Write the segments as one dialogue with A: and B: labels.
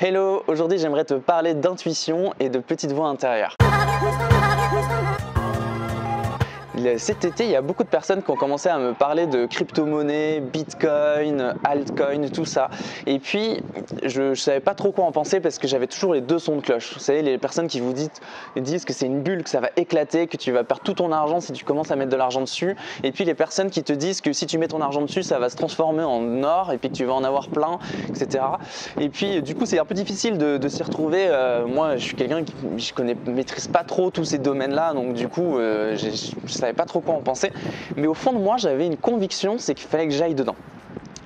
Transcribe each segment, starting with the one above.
A: Hello, aujourd'hui j'aimerais te parler d'intuition et de petite voix intérieure. Cet été, il y a beaucoup de personnes qui ont commencé à me parler de crypto-monnaie, bitcoin, altcoin, tout ça. Et puis, je ne savais pas trop quoi en penser parce que j'avais toujours les deux sons de cloche. Vous savez, les personnes qui vous disent que c'est une bulle, que ça va éclater, que tu vas perdre tout ton argent si tu commences à mettre de l'argent dessus. Et puis les personnes qui te disent que si tu mets ton argent dessus, ça va se transformer en or et puis que tu vas en avoir plein, etc. Et puis, du coup, c'est un peu difficile de s'y retrouver. Moi, je suis quelqu'un qui maîtrise pas trop tous ces domaines-là. Donc, du coup, je savais pas trop quoi en penser, mais au fond de moi j'avais une conviction, c'est qu'il fallait que j'aille dedans.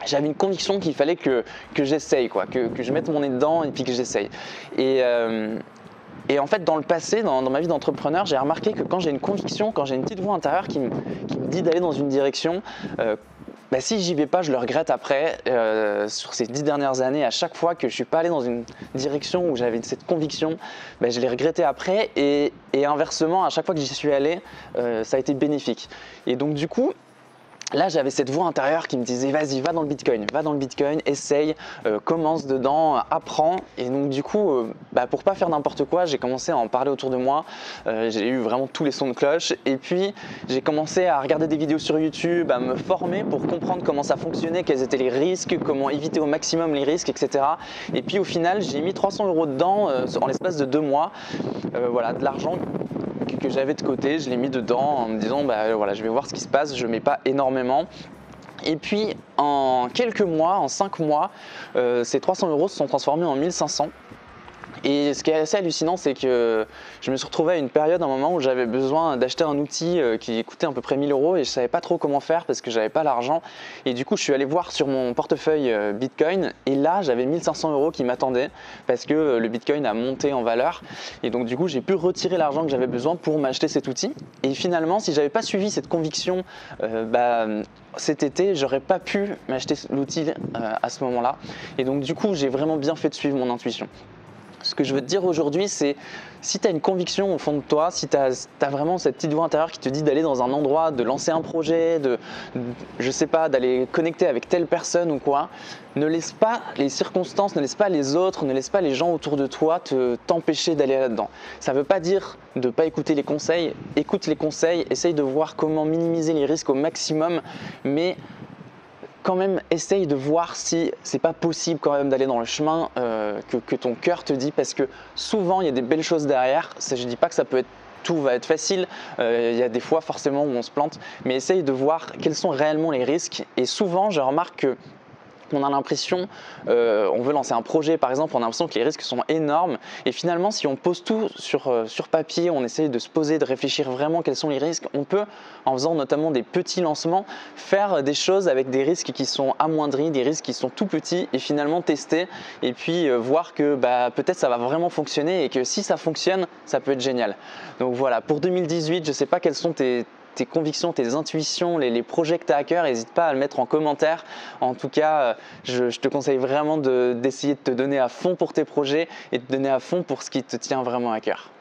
A: J'avais une conviction qu'il fallait que j'essaye, que je mette mon nez dedans et puis que j'essaye. Et en fait, dans le passé, dans ma vie d'entrepreneur, j'ai remarqué que quand j'ai une conviction, quand j'ai une petite voix intérieure qui me dit d'aller dans une direction, si j'y vais pas, je le regrette après. Sur ces 10 dernières années, à chaque fois que je suis pas allé dans une direction où j'avais cette conviction, je l'ai regretté après. Et inversement, à chaque fois que j'y suis allé, ça a été bénéfique. Et donc du coup, là, j'avais cette voix intérieure qui me disait vas-y, va dans le Bitcoin, essaye, commence dedans, apprends. Et donc du coup, pour pas faire n'importe quoi, j'ai commencé à en parler autour de moi. J'ai eu vraiment tous les sons de cloche. Et puis, j'ai commencé à regarder des vidéos sur YouTube, à me former pour comprendre comment ça fonctionnait, quels étaient les risques, comment éviter au maximum les risques, etc. Et puis au final, j'ai mis 300 € dedans en l'espace de 2 mois. Voilà, de l'argent que j'avais de côté, je l'ai mis dedans en me disant voilà, je vais voir ce qui se passe, je mets pas énormément. Et puis en quelques mois, en 5 mois, ces 300 € se sont transformés en 1500. Et ce qui est assez hallucinant, c'est que je me suis retrouvé à une période, un moment où j'avais besoin d'acheter un outil qui coûtait à peu près 1000 € et je savais pas trop comment faire parce que j'avais pas l'argent. Et du coup, je suis allé voir sur mon portefeuille Bitcoin et là, j'avais 1500 € qui m'attendaient parce que le Bitcoin a monté en valeur. Et donc, du coup, j'ai pu retirer l'argent que j'avais besoin pour m'acheter cet outil. Et finalement, si j'avais pas suivi cette conviction, cet été, j'aurais pas pu m'acheter l'outil à ce moment-là. Et donc, du coup, j'ai vraiment bien fait de suivre mon intuition. Ce que je veux te dire aujourd'hui, c'est si tu as une conviction au fond de toi, si tu as vraiment cette petite voix intérieure qui te dit d'aller dans un endroit, de lancer un projet, je sais pas, d'aller connecter avec telle personne ou quoi, ne laisse pas les circonstances, ne laisse pas les autres, ne laisse pas les gens autour de toi t'empêcher d'aller là-dedans. Ça ne veut pas dire de ne pas écouter les conseils, écoute les conseils, essaye de voir comment minimiser les risques au maximum, mais quand même essaye de voir si c'est pas possible quand même d'aller dans le chemin que ton cœur te dit, parce que souvent il y a des belles choses derrière. Je dis pas que tout va être facile, il y a des fois forcément où on se plante, mais essaye de voir quels sont réellement les risques. Et souvent je remarque que on a l'impression, on veut lancer un projet par exemple, on a l'impression que les risques sont énormes et finalement si on pose tout sur papier, on essaye de se poser, de réfléchir vraiment quels sont les risques, on peut, en faisant notamment des petits lancements, faire des choses avec des risques qui sont amoindris, des risques qui sont tout petits et finalement tester et puis voir que peut-être ça va vraiment fonctionner et que si ça fonctionne, ça peut être génial. Donc voilà, pour 2018, je ne sais pas quels sont tes convictions, tes intuitions, les projets que tu as à cœur, n'hésite pas à le mettre en commentaire. En tout cas, je te conseille vraiment d'essayer de te donner à fond pour tes projets et de te donner à fond pour ce qui te tient vraiment à cœur.